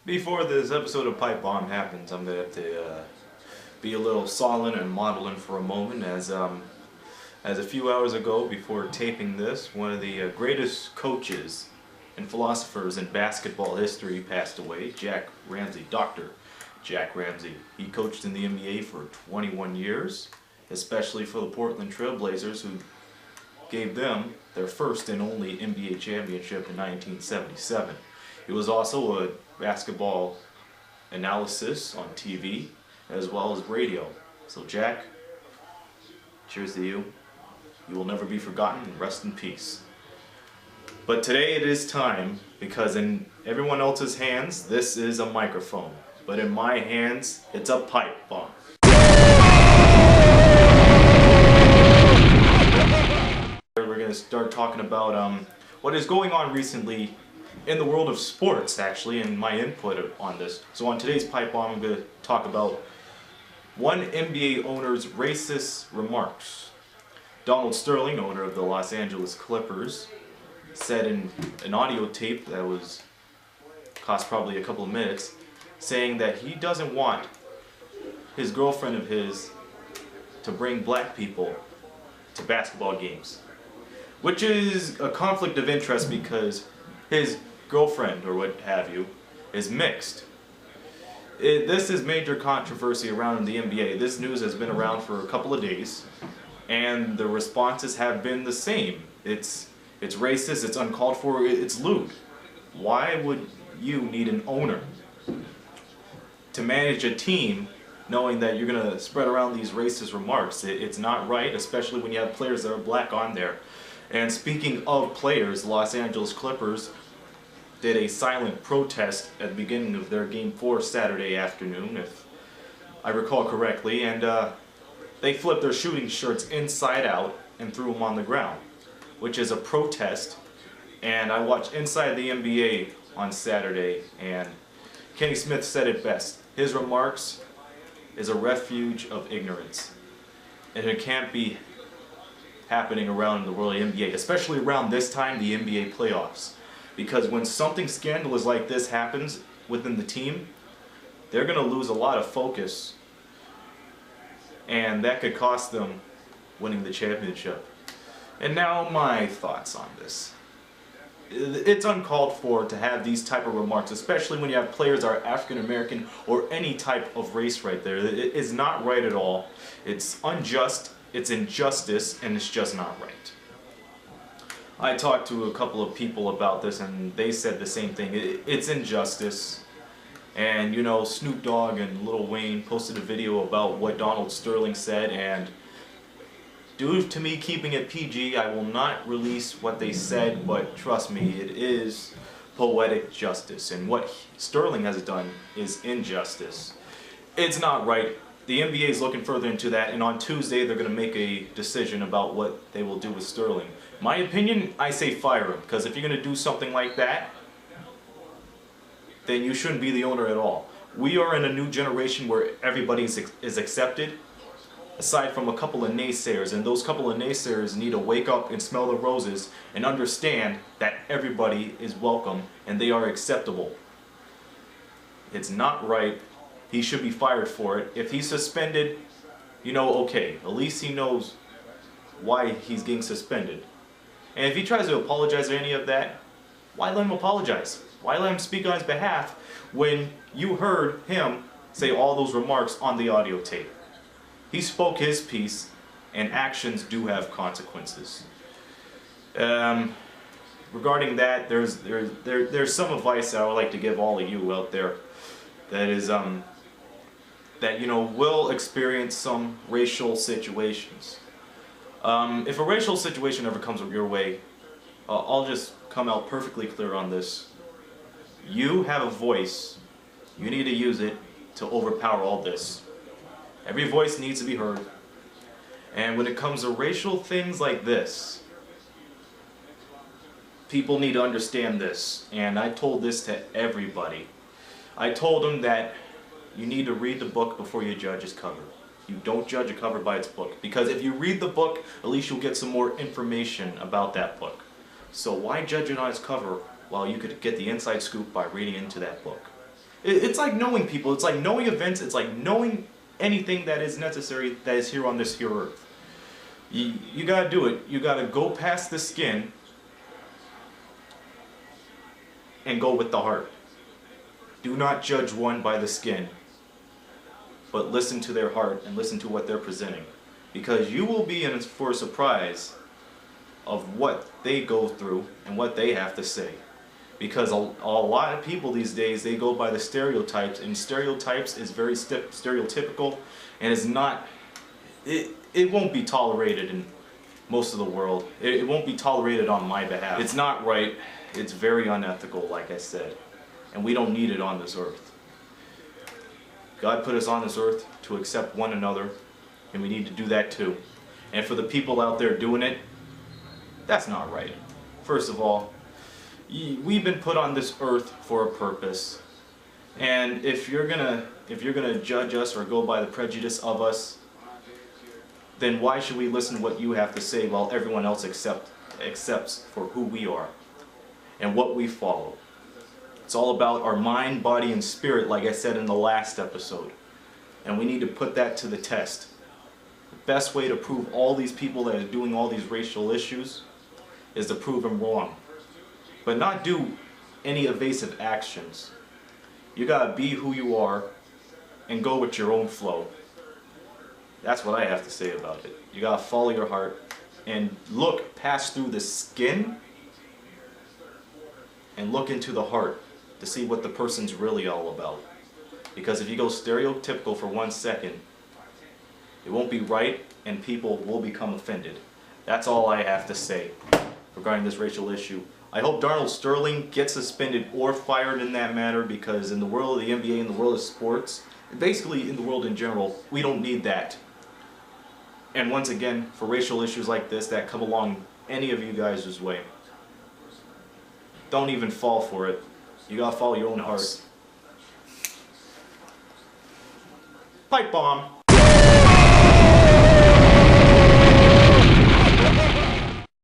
Before this episode of Pipebomb happens, I'm going to have to be a little solemn and maudlin for a moment as a few hours ago, before taping this, one of the greatest coaches and philosophers in basketball history passed away, Jack Ramsey, Dr. Jack Ramsey. He coached in the NBA for 21 years, especially for the Portland Trail Blazers, who gave them their first and only NBA championship in 1977. He was also a basketball analysis on TV as well as radio. So Jack, cheers to you. You will never be forgotten, and rest in peace. But today it is time, because in everyone else's hands this is a microphone, but in my hands it's a pipe bomb. We're going to start talking about what is going on recently in the world of sports, actually, and my input on this. So on today's Pipe Bomb, I'm going to talk about one NBA owner's racist remarks. Donald Sterling, owner of the Los Angeles Clippers, said in an audio tape that cost probably a couple of minutes, saying that he doesn't want his girlfriend of his to bring black people to basketball games, which is a conflict of interest because his girlfriend, or what have you, is mixed. This is major controversy around the NBA. This news has been around for a couple of days, and the responses have been the same. It's racist, it's uncalled for, it's lewd. Why would you need an owner to manage a team knowing that you're going to spread around these racist remarks? It's not right, especially when you have players that are black on there. And speaking of players, the Los Angeles Clippers did a silent protest at the beginning of their Game 4 Saturday afternoon, if I recall correctly, and they flipped their shooting shirts inside out and threw them on the ground, which is a protest. And I watched Inside the NBA on Saturday, and Kenny Smith said it best. His remarks is a refuge of ignorance, and it can't be happening around the world of the NBA, especially around this time, the NBA playoffs. Because when something scandalous like this happens within the team, they're going to lose a lot of focus, and that could cost them winning the championship. And now my thoughts on this. It's uncalled for to have these type of remarks, especially when you have players that are African American or any type of race right there. It is not right at all. It's unjust, it's injustice, and it's just not right. I talked to a couple of people about this, and they said the same thing. It's injustice. And you know, Snoop Dogg and Lil Wayne posted a video about what Donald Sterling said, and due to me keeping it PG, I will not release what they said, but trust me, it is poetic justice, and what Sterling has done is injustice. It's not right. The NBA is looking further into that, and on Tuesday they're going to make a decision about what they will do with Sterling. My opinion, I say fire him, because if you're going to do something like that, then you shouldn't be the owner at all. We are in a new generation where everybody is accepted, aside from a couple of naysayers, and those couple of naysayers need to wake up and smell the roses and understand that everybody is welcome and they are acceptable. It's not right. He should be fired for it. If he's suspended, you know, okay, at least he knows why he's getting suspended. And if he tries to apologize or any of that, why let him apologize? Why let him speak on his behalf when you heard him say all those remarks on the audio tape? He spoke his piece, and actions do have consequences. Regarding that, there's some advice that I would like to give all of you out there. That is that you know will experience some racial situations. If a racial situation ever comes your way, I'll just come out perfectly clear on this. You have a voice. You need to use it to overpower all this. Every voice needs to be heard. And when it comes to racial things like this, people need to understand this. And I told this to everybody. I told them that you need to read the book before you judge its cover. You don't judge a cover by its book. Because if you read the book, at least you'll get some more information about that book. So why judge it on its cover while you could get the inside scoop by reading into that book? It's like knowing people. It's like knowing events. It's like knowing anything that is necessary that is here on this here earth. You gotta do it. You gotta go past the skin and go with the heart. Do not judge one by the skin, but listen to their heart and listen to what they're presenting. Because you will be in for a surprise of what they go through and what they have to say. Because a lot of people these days, they go by the stereotypes, and stereotypes is very stereotypical, and is not, it won't be tolerated in most of the world. It won't be tolerated on my behalf. It's not right. It's very unethical, like I said. And we don't need it on this earth. God put us on this earth to accept one another, and we need to do that too. And for the people out there doing it, that's not right. First of all, we've been put on this earth for a purpose. And if you're gonna judge us or go by the prejudice of us, then why should we listen to what you have to say while everyone else accepts for who we are and what we follow? It's all about our mind, body, and spirit, like I said in the last episode. And we need to put that to the test. The best way to prove all these people that are doing all these racial issues is to prove them wrong. But not do any evasive actions. You gotta be who you are and go with your own flow. That's what I have to say about it. You gotta follow your heart and look past through the skin and look into the heart to see what the person's really all about. Because if you go stereotypical for 1 second, it won't be right and people will become offended. That's all I have to say regarding this racial issue. I hope Darnold Sterling gets suspended or fired in that matter, because in the world of the NBA, in the world of sports, basically in the world in general, we don't need that. And once again, for racial issues like this that come along any of you guys' way, don't even fall for it. You gotta follow your own heart. Pipe bomb.